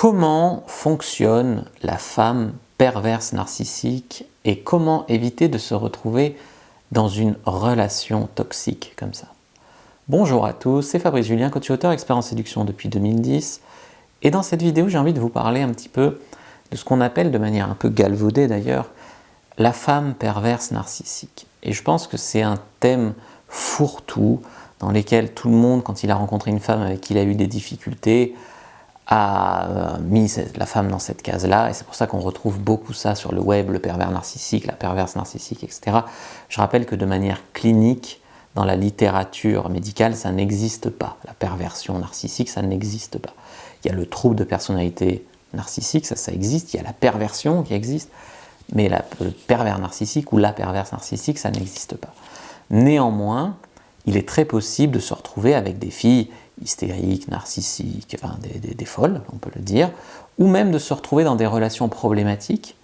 Comment fonctionne la femme perverse narcissique et comment éviter de se retrouver dans une relation toxique comme ça? Bonjour à tous, c'est Fabrice Julien, coach et auteur expert en séduction depuis 2010. Et dans cette vidéo, j'ai envie de vous parler un petit peu de ce qu'on appelle, de manière un peu galvaudée d'ailleurs, la femme perverse narcissique. Et je pense que c'est un thème fourre-tout dans lequel tout le monde, quand il a rencontré une femme avec qui il a eu des difficultés, a mis la femme dans cette case-là, et c'est pour ça qu'on retrouve beaucoup ça sur le web, le pervers narcissique, la perverse narcissique, etc. Je rappelle que de manière clinique, dans la littérature médicale, ça n'existe pas. La perversion narcissique, ça n'existe pas. Il y a le trouble de personnalité narcissique, ça existe, il y a la perversion qui existe, mais le pervers narcissique ou la perverse narcissique, ça n'existe pas. Néanmoins, il est très possible de se retrouver avec des filles hystériques, narcissiques, enfin des folles, on peut le dire, ou même de se retrouver dans des relations problématiques,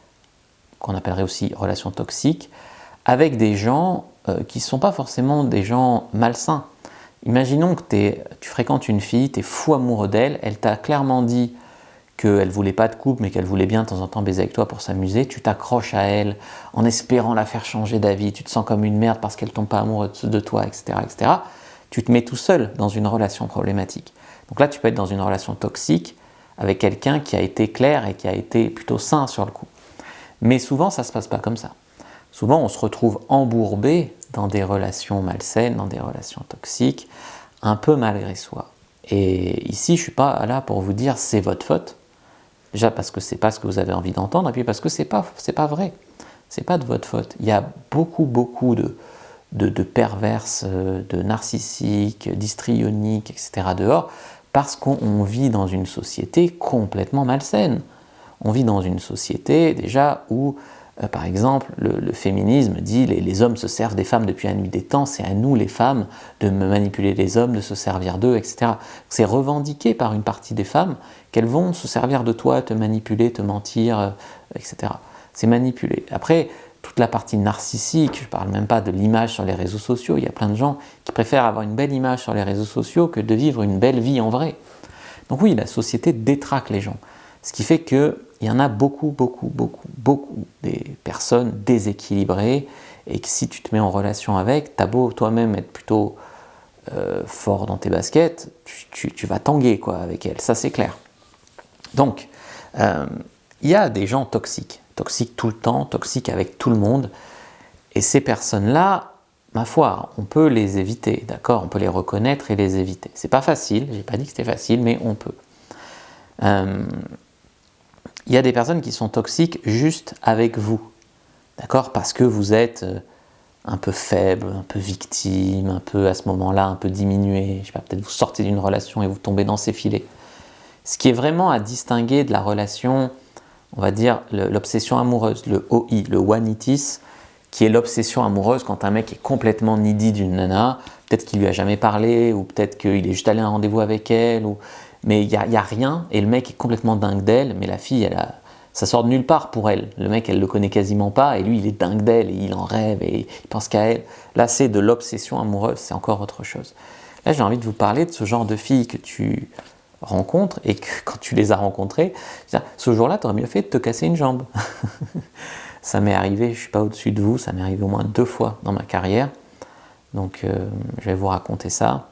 qu'on appellerait aussi relations toxiques, avec des gens qui ne sont pas forcément des gens malsains. Imaginons que tu fréquentes une fille, tu es fou amoureux d'elle, elle t'a clairement dit qu'elle ne voulait pas de couple, mais qu'elle voulait bien de temps en temps baiser avec toi pour s'amuser, tu t'accroches à elle en espérant la faire changer d'avis, tu te sens comme une merde parce qu'elle ne tombe pas amoureuse de toi, etc., etc. Tu te mets tout seul dans une relation problématique. Donc là, tu peux être dans une relation toxique avec quelqu'un qui a été clair et qui a été plutôt sain sur le coup. Mais souvent, ça ne se passe pas comme ça. Souvent, on se retrouve embourbé dans des relations malsaines, dans des relations toxiques, un peu malgré soi. Et ici, je ne suis pas là pour vous dire c'est votre faute. Déjà parce que ce n'est pas ce que vous avez envie d'entendre, et puis parce que ce n'est pas vrai. Ce n'est pas de votre faute. Il y a beaucoup de perverses, de narcissiques, d'histrioniques, etc. dehors, parce qu'on vit dans une société complètement malsaine. On vit dans une société déjà où, par exemple, le féminisme dit les hommes se servent des femmes depuis la nuit des temps, c'est à nous les femmes de manipuler les hommes, de se servir d'eux, etc. C'est revendiqué par une partie des femmes qu'elles vont se servir de toi, te manipuler, te mentir, etc. C'est manipulé. Après, toute la partie narcissique, je ne parle même pas de l'image sur les réseaux sociaux, il y a plein de gens qui préfèrent avoir une belle image sur les réseaux sociaux que de vivre une belle vie en vrai. Donc oui, la société détraque les gens. Ce qui fait qu'il y en a beaucoup des personnes déséquilibrées et que si tu te mets en relation avec, t'as beau toi-même être plutôt fort dans tes baskets, tu vas tanguer quoi, avec elles, ça c'est clair. Donc, il y a des gens toxiques tout le temps, toxiques avec tout le monde, et ces personnes-là, ma foi, on peut les éviter, d'accord? On peut les reconnaître et les éviter. C'est pas facile, j'ai pas dit que c'était facile, mais on peut. Il y a des personnes qui sont toxiques juste avec vous, d'accord? Parce que vous êtes un peu faible, un peu victime, un peu à ce moment-là, un peu diminué, je sais pas, peut-être vous sortez d'une relation et vous tombez dans ses filets. Ce qui est vraiment à distinguer de la relation, on va dire l'obsession amoureuse, le OI, le one-itis, qui est l'obsession amoureuse quand un mec est complètement needy d'une nana, peut-être qu'il lui a jamais parlé, ou peut-être qu'il est juste allé à un rendez-vous avec elle, mais il y a rien, et le mec est complètement dingue d'elle, mais la fille, ça sort de nulle part pour elle. Le mec, elle le connaît quasiment pas, et lui, il est dingue d'elle, et il en rêve, et il pense qu'à elle. Là, c'est de l'obsession amoureuse, c'est encore autre chose. Là, j'ai envie de vous parler de ce genre de filles que tu rencontres, et que quand tu les as rencontrées, ce jour-là, tu aurais mieux fait de te casser une jambe. Ça m'est arrivé, je ne suis pas au-dessus de vous, ça m'est arrivé au moins 2 fois dans ma carrière, donc je vais vous raconter ça.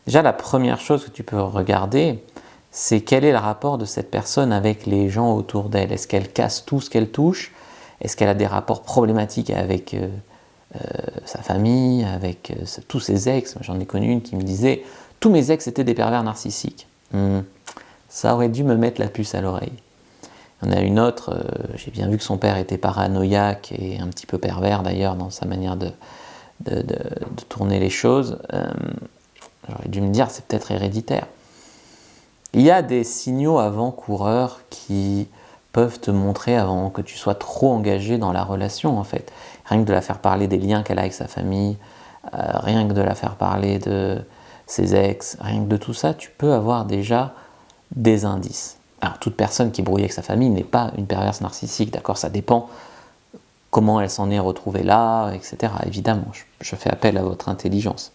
Déjà, la première chose que tu peux regarder, c'est quel est le rapport de cette personne avec les gens autour d'elle. Est-ce qu'elle casse tout ce qu'elle touche? Est-ce qu'elle a des rapports problématiques avec sa famille, avec tous ses ex? J'en ai connu une qui me disait « Tous mes ex étaient des pervers narcissiques. Ça aurait dû me mettre la puce à l'oreille. Il y en a une autre, j'ai bien vu que son père était paranoïaque et un petit peu pervers d'ailleurs dans sa manière de tourner les choses. J'aurais dû me dire c'est peut-être héréditaire. Il y a des signaux avant-coureurs qui peuvent te montrer avant que tu sois trop engagé dans la relation en fait. Rien que de la faire parler des liens qu'elle a avec sa famille, rien que de la faire parler de ses ex, rien que de tout ça, tu peux avoir déjà des indices. Alors toute personne qui brouille avec sa famille n'est pas une perverse narcissique, d'accord? Ça dépend comment elle s'en est retrouvée là, etc. Évidemment, je fais appel à votre intelligence.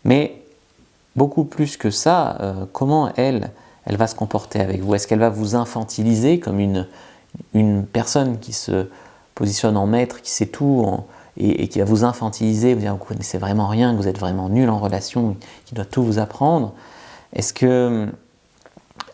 Mais beaucoup plus que ça, comment elle elle va se comporter avec vous? Est-ce qu'elle va vous infantiliser comme une personne qui se positionne en maître, qui sait tout et qui va vous infantiliser, vous dire que vous ne connaissez vraiment rien, que vous êtes vraiment nul en relation, qui doit tout vous apprendre? Est-ce que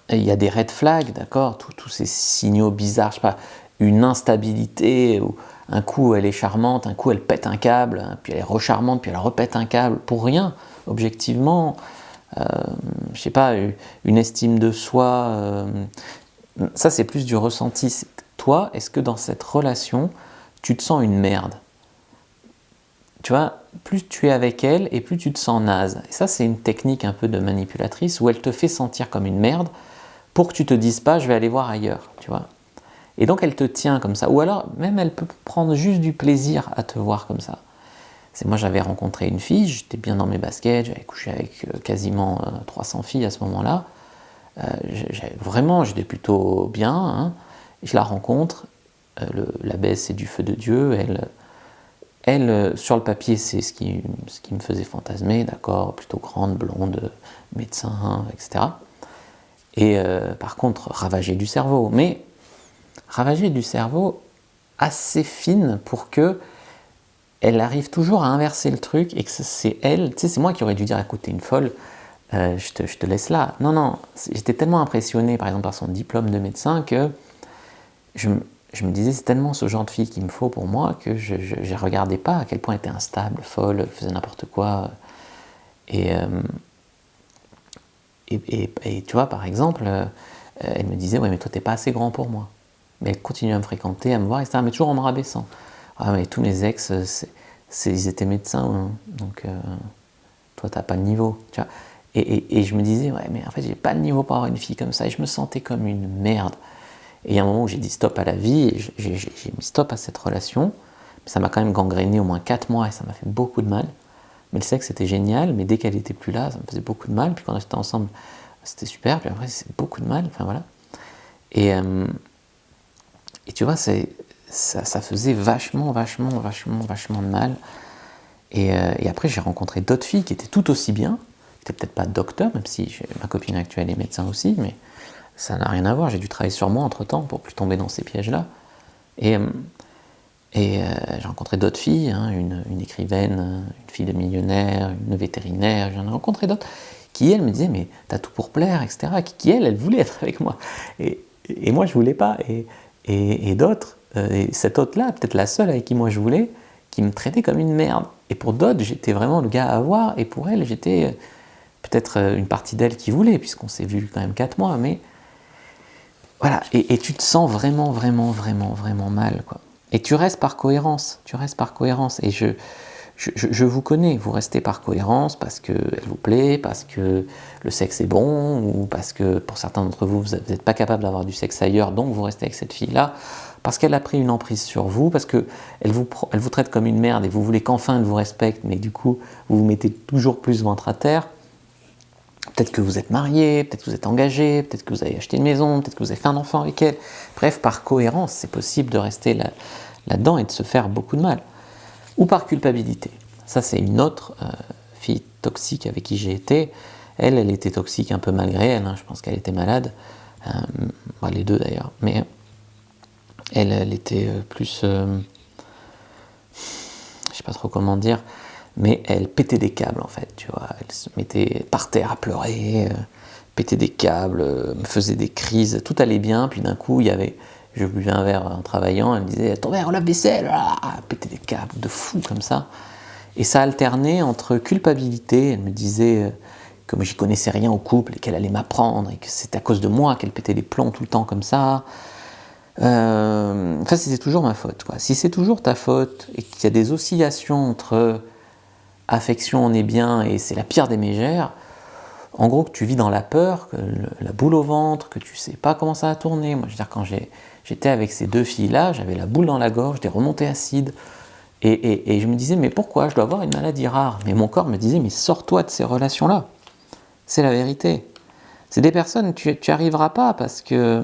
il y a des red flags, d'accord, tous ces signaux bizarres, je sais pas, une instabilité, où un coup elle est charmante, un coup elle pète un câble, puis elle est recharmante, puis elle repète un câble, pour rien, objectivement, je sais pas, une estime de soi, ça c'est plus du ressenti. Toi, est-ce que dans cette relation, tu te sens une merde? Tu vois, plus tu es avec elle et plus tu te sens naze. Et ça, c'est une technique un peu de manipulatrice où elle te fait sentir comme une merde pour que tu te dises pas, je vais aller voir ailleurs, tu vois. Et donc elle te tient comme ça. Ou alors, même elle peut prendre juste du plaisir à te voir comme ça. Moi, j'avais rencontré une fille, j'étais bien dans mes baskets, j'avais couché avec quasiment 300 filles à ce moment-là. Vraiment, j'étais plutôt bien. Hein. Je la rencontre, la baisse c'est du feu de Dieu, elle, sur le papier, c'est ce qui me faisait fantasmer, d'accord, plutôt grande, blonde, médecin, etc. Et par contre, ravagée du cerveau. Mais ravagée du cerveau assez fine pour que elle arrive toujours à inverser le truc et que c'est elle, tu sais, c'est moi qui aurais dû dire, écoute, t'es une folle, je te laisse là. Non, non, j'étais tellement impressionné, par exemple, par son diplôme de médecin que je me disais, c'est tellement ce genre de fille qu'il me faut pour moi que je ne regardais pas à quel point elle était instable, folle, faisait n'importe quoi. Et tu vois, par exemple, elle me disait, ouais, mais toi, t'es pas assez grand pour moi. Mais elle continuait à me fréquenter, à me voir, etc., mais toujours en me rabaissant. Ah, mais tous mes ex, ils étaient médecins, hein, donc toi, t'as pas le niveau. Tu vois. Et je me disais, ouais, mais en fait, j'ai pas le niveau pour avoir une fille comme ça, et je me sentais comme une merde. Et il y a un moment où j'ai dit stop à la vie, et j'ai mis stop à cette relation. Mais ça m'a quand même gangréné au moins 4 mois, et ça m'a fait beaucoup de mal. Mais le sexe, c'était génial, mais dès qu'elle était plus là, ça me faisait beaucoup de mal. Puis quand on était ensemble, c'était super, puis après, c'est beaucoup de mal. Enfin voilà. Et tu vois, ça faisait vachement de mal. Et après, j'ai rencontré d'autres filles qui étaient tout aussi bien, qui n'étaient peut-être pas docteurs, même si ma copine actuelle est médecin aussi, mais ça n'a rien à voir. J'ai dû travailler sur moi entre-temps pour plus tomber dans ces pièges-là. Et j'ai rencontré d'autres filles, hein, une écrivaine, une fille de millionnaire, une vétérinaire, j'en ai rencontré d'autres, qui elles me disaient, mais t'as tout pour plaire, etc., qui elles voulaient être avec moi. Et moi, je voulais pas. Et d'autres, et cette autre-là, peut-être la seule avec qui moi je voulais, qui me traitait comme une merde. Et pour d'autres, j'étais vraiment le gars à avoir, et pour elle, j'étais peut-être une partie d'elle qui voulait, puisqu'on s'est vu quand même 4 mois, mais voilà, et tu te sens vraiment mal, quoi. Et tu restes par cohérence, et je vous connais, vous restez par cohérence parce qu'elle vous plaît, parce que le sexe est bon, ou parce que pour certains d'entre vous, vous n'êtes pas capable d'avoir du sexe ailleurs, donc vous restez avec cette fille-là, parce qu'elle a pris une emprise sur vous, parce qu'elle vous traite comme une merde et vous voulez qu'enfin elle vous respecte, mais du coup, vous vous mettez toujours plus ventre à terre. Peut-être que vous êtes marié, peut-être que vous êtes engagé, peut-être que vous avez acheté une maison, peut-être que vous avez fait un enfant avec elle. Bref, par cohérence, c'est possible de rester là-dedans et de se faire beaucoup de mal. Ou par culpabilité. Ça, c'est une autre fille toxique avec qui j'ai été. Elle était toxique un peu malgré elle, hein, je pense qu'elle était malade. Les deux d'ailleurs. Mais elle était plus... je sais pas trop comment dire, mais elle pétait des câbles en fait, tu vois. Elle se mettait par terre à pleurer, pétait des câbles, me faisait des crises, tout allait bien, puis d'un coup, je buvais un verre en travaillant, elle me disait « ton verre, lave-vaisselle !» Elle pétait des câbles de fou comme ça. Et ça alternait entre culpabilité, elle me disait que moi j'y connaissais rien au couple et qu'elle allait m'apprendre et que c'était à cause de moi qu'elle pétait les plombs tout le temps comme ça. Enfin, c'était toujours ma faute, quoi. Si c'est toujours ta faute et qu'il y a des oscillations entre affection, on est bien et c'est la pire des mégères, en gros que tu vis dans la peur, que la boule au ventre, que tu sais pas comment ça va tourner. Moi, je veux dire, quand j'étais avec ces deux filles-là, j'avais la boule dans la gorge, des remontées acides, et je me disais, mais pourquoi? Je dois avoir une maladie rare. Mais mon corps me disait, mais sors-toi de ces relations-là. C'est la vérité. C'est des personnes, tu n'y arriveras pas parce que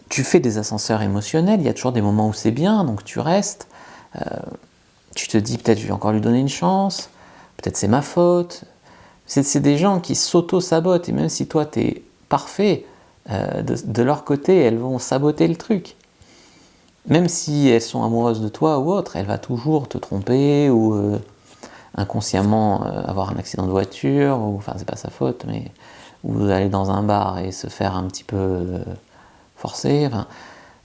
tu fais des ascenseurs émotionnels, il y a toujours des moments où c'est bien, donc tu restes. Tu te dis, peut-être je vais encore lui donner une chance, peut-être c'est ma faute. C'est des gens qui s'auto-sabotent, et même si toi, tu es parfait, de leur côté, elles vont saboter le truc. Même si elles sont amoureuses de toi ou autre, elle va toujours te tromper ou inconsciemment avoir un accident de voiture, ou enfin c'est pas sa faute, mais ou aller dans un bar et se faire un petit peu forcer, enfin,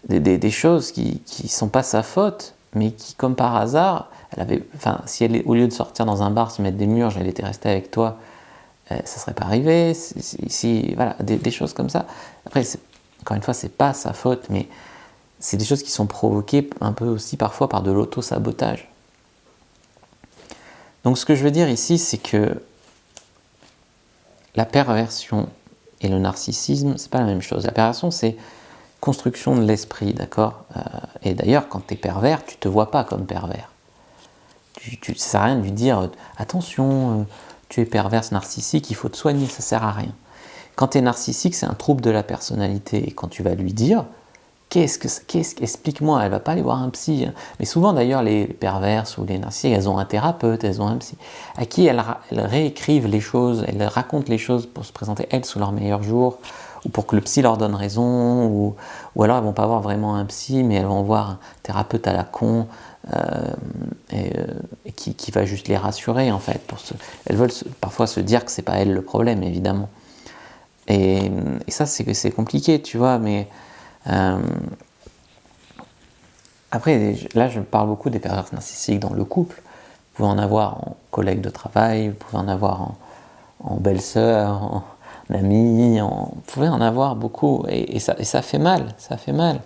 des choses qui sont pas sa faute, mais qui comme par hasard, si elle, au lieu de sortir dans un bar, se mettre des murs, elle était restée avec toi, ça serait pas arrivé, voilà, des choses comme ça. Après, encore une fois, c'est pas sa faute, mais c'est des choses qui sont provoquées un peu aussi parfois par de l'auto-sabotage. Donc ce que je veux dire ici, c'est que la perversion et le narcissisme, c'est pas la même chose. La perversion, c'est construction de l'esprit, d'accord ? Et d'ailleurs, quand tu es pervers, tu te vois pas comme pervers. Ça sert à rien de lui dire « Attention, tu es perverse narcissique, il faut te soigner », ça sert à rien. Quand tu es narcissique, c'est un trouble de la personnalité. Et quand tu vas lui dire « Explique-moi », elle va pas aller voir un psy. Mais souvent d'ailleurs, les perverses ou les narcissiques, elles ont un thérapeute, elles ont un psy, à qui elles réécrivent les choses, elles racontent les choses pour se présenter elles sous leur meilleur jour, ou pour que le psy leur donne raison, ou alors elles vont pas voir vraiment un psy, mais elles vont voir un thérapeute à la con, et qui va juste les rassurer en fait. Elles veulent parfois se dire que c'est pas elles le problème, évidemment. Et ça c'est compliqué, tu vois, mais après, là je parle beaucoup des perverses narcissiques dans le couple. Vous pouvez en avoir en collègue de travail, vous pouvez en avoir en belle-sœur, en amie, vous pouvez en avoir beaucoup, et ça fait mal, ça fait mal.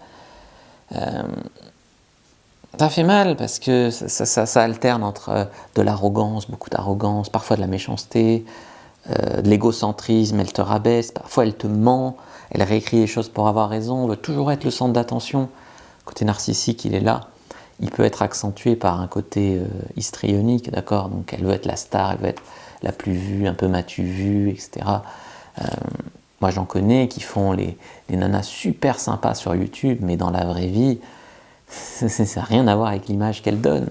Ça fait mal parce que ça alterne entre de l'arrogance, beaucoup d'arrogance, parfois de la méchanceté, de l'égocentrisme, elle te rabaisse, parfois elle te ment, elle réécrit les choses pour avoir raison, veut toujours être le centre d'attention. Le côté narcissique, il est là. Il peut être accentué par un côté histrionique, d'accord ? Donc elle veut être la star, elle veut être la plus vue, un peu m'as-tu vu, etc. Moi j'en connais qui font les nanas super sympas sur YouTube, mais dans la vraie vie, ça n'a rien à voir avec l'image qu'elles donnent.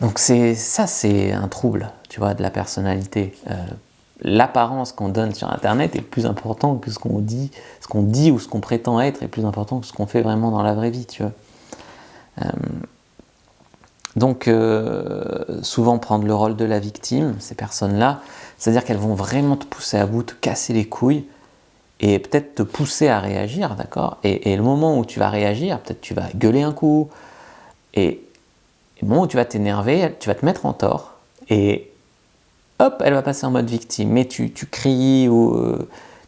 Donc c'est un trouble, tu vois, de la personnalité. L'apparence qu'on donne sur Internet est plus important que ce qu'on dit ou ce qu'on prétend être est plus important que ce qu'on fait vraiment dans la vraie vie, tu vois. Donc souvent prendre le rôle de la victime, ces personnes-là, c'est-à-dire qu'elles vont vraiment te pousser à bout, te casser les couilles, et peut-être te pousser à réagir, d'accord ? Et le moment où tu vas réagir, peut-être tu vas gueuler un coup, et le moment où tu vas t'énerver, tu vas te mettre en tort, et hop, elle va passer en mode victime. Mais tu cries, ou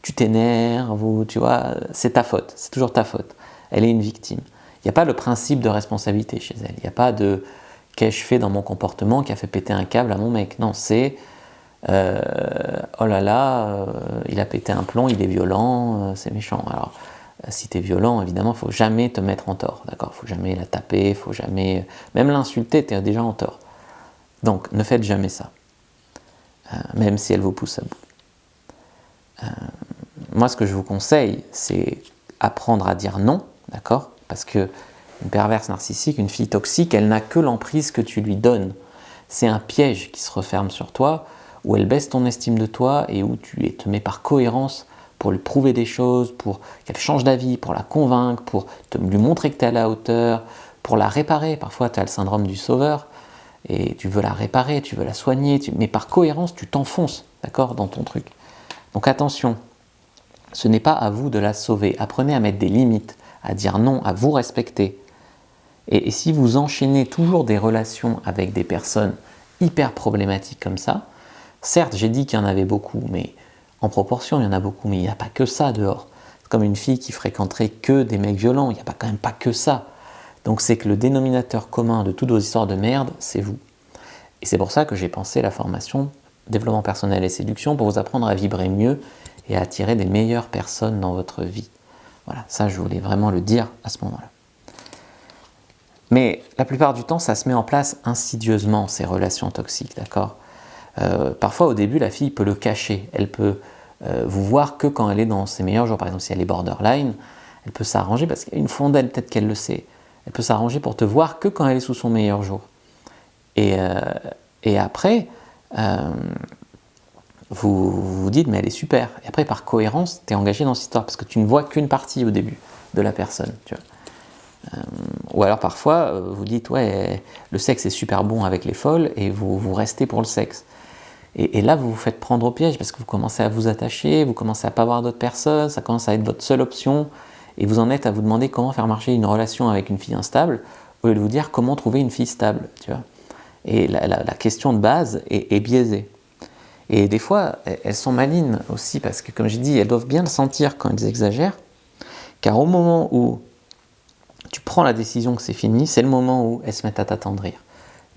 tu t'énerves, ou tu vois, c'est ta faute, c'est toujours ta faute. Elle est une victime. Il n'y a pas le principe de responsabilité chez elle, il n'y a pas de « qu'ai-je fait dans mon comportement qui a fait péter un câble à mon mec ?» Non, c'est oh là là, il a pété un plomb, il est violent, c'est méchant. Alors, si tu es violent, évidemment, il ne faut jamais te mettre en tort, d'accord ? Il ne faut jamais la taper, il ne faut jamais... Même l'insulter, tu es déjà en tort. Donc, ne faites jamais ça, même si elle vous pousse à bout. Moi, ce que je vous conseille, c'est apprendre à dire non, d'accord ? Parce que une perverse narcissique, une fille toxique, elle n'a que l'emprise que tu lui donnes. C'est un piège qui se referme sur toi, où elle baisse ton estime de toi et où tu te mets par cohérence pour lui prouver des choses, pour qu'elle change d'avis, pour la convaincre, pour lui montrer que tu es à la hauteur, pour la réparer. Parfois, tu as le syndrome du sauveur et tu veux la réparer, tu veux la soigner, mais par cohérence, tu t'enfonces, d'accord, dans ton truc. Donc attention, ce n'est pas à vous de la sauver. Apprenez à mettre des limites, à dire non, à vous respecter. Et si vous enchaînez toujours des relations avec des personnes hyper problématiques comme ça, certes, j'ai dit qu'il y en avait beaucoup, mais en proportion, il y en a beaucoup, mais il n'y a pas que ça dehors. C'est comme une fille qui fréquenterait que des mecs violents, il n'y a quand même pas que ça. Donc c'est que le dénominateur commun de toutes vos histoires de merde, c'est vous. Et c'est pour ça que j'ai pensé la formation développement personnel et séduction pour vous apprendre à vibrer mieux et à attirer des meilleures personnes dans votre vie. Voilà, ça je voulais vraiment le dire à ce moment-là. Mais la plupart du temps, ça se met en place insidieusement, ces relations toxiques, d'accord ? Parfois, au début, la fille peut le cacher. Elle peut vous voir que quand elle est dans ses meilleurs jours. Par exemple, si elle est borderline, elle peut s'arranger, parce qu'une fond d'elle, peut-être qu'elle le sait, elle peut s'arranger pour te voir que quand elle est sous son meilleur jour. Et après, vous vous dites mais elle est super. Et après par cohérence, tu es engagé dans cette histoire parce que tu ne vois qu'une partie au début de la personne. Tu vois. Ou alors parfois vous dites ouais le sexe est super bon avec les folles et vous restez pour le sexe. Et là vous vous faites prendre au piège parce que vous commencez à vous attacher, vous commencez à pas voir d'autres personnes, ça commence à être votre seule option et vous en êtes à vous demander comment faire marcher une relation avec une fille instable au lieu de vous dire comment trouver une fille stable. Tu vois. Et la question de base est biaisée. Et des fois, elles sont malines aussi, parce que comme j'ai dit, elles doivent bien le sentir quand elles exagèrent, car au moment où tu prends la décision que c'est fini, c'est le moment où elles se mettent à t'attendrir.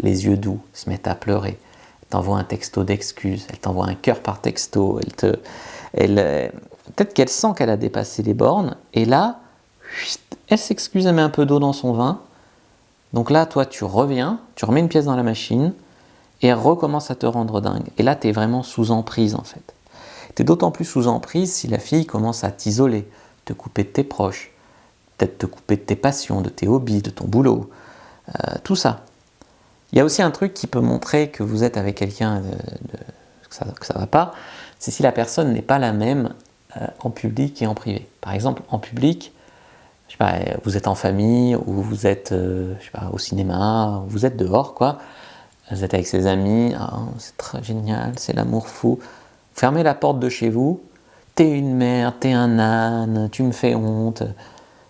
Les yeux doux, se mettent à pleurer, elles t'envoient un texto d'excuses, elles t'envoient un cœur par texto, peut-être qu'elle sent qu'elle a dépassé les bornes, et là, elle s'excuse, elle met un peu d'eau dans son vin, donc là, toi, tu reviens, tu remets une pièce dans la machine, et elle recommence à te rendre dingue. Et là, tu es vraiment sous emprise en fait. Tu es d'autant plus sous emprise si la fille commence à t'isoler, te couper de tes proches, peut-être te couper de tes passions, de tes hobbies, de ton boulot, tout ça. Il y a aussi un truc qui peut montrer que vous êtes avec quelqu'un que ça va pas, c'est si la personne n'est pas la même en public et en privé. Par exemple, en public, je sais pas, vous êtes en famille, ou vous êtes je sais pas, au cinéma, ou vous êtes dehors, quoi. Vous êtes avec ses amis, oh, c'est très génial, c'est l'amour fou. Fermez la porte de chez vous, t'es une merde, t'es un âne, tu me fais honte.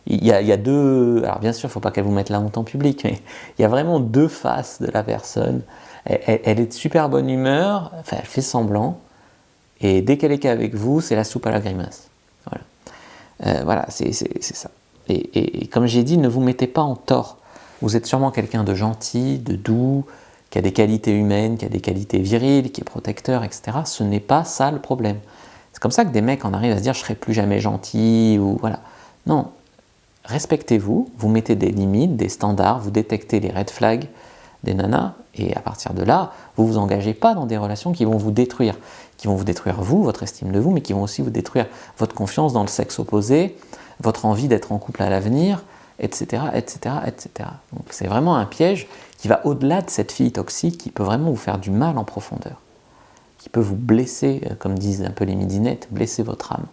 Il y a deux... Alors bien sûr, il ne faut pas qu'elle vous mette la honte en public, mais il y a vraiment deux faces de la personne. Elle est de super bonne humeur, enfin elle fait semblant, et dès qu'elle est qu'avec vous, c'est la soupe à la grimace. Voilà, voilà c'est ça. Et comme j'ai dit, ne vous mettez pas en tort. Vous êtes sûrement quelqu'un de gentil, de doux, qui a des qualités humaines, qui a des qualités viriles, qui est protecteur, etc. Ce n'est pas ça le problème. C'est comme ça que des mecs en arrivent à se dire « je serai plus jamais gentil » ou voilà. Non, respectez-vous, vous mettez des limites, des standards, vous détectez les red flags des nanas, et à partir de là, vous ne vous engagez pas dans des relations qui vont vous détruire vous, votre estime de vous, mais qui vont aussi vous détruire votre confiance dans le sexe opposé, votre envie d'être en couple à l'avenir, etc., etc., etc. Donc c'est vraiment un piège qui va au-delà de cette fille toxique, qui peut vraiment vous faire du mal en profondeur, qui peut vous blesser, comme disent un peu les midinettes, blesser votre âme.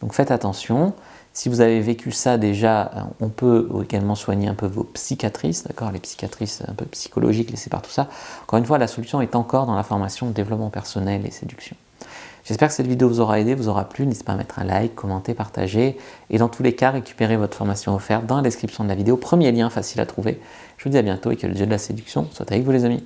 Donc faites attention. Si vous avez vécu ça déjà, on peut également soigner un peu vos cicatrices, d'accord, les cicatrices un peu psychologiques laissées par tout ça. Encore une fois, la solution est encore dans la formation développement personnel et séduction. J'espère que cette vidéo vous aura aidé, vous aura plu. N'hésitez pas à mettre un like, commenter, partager. Et dans tous les cas, récupérez votre formation offerte dans la description de la vidéo. Premier lien facile à trouver. Je vous dis à bientôt et que le dieu de la séduction soit avec vous les amis.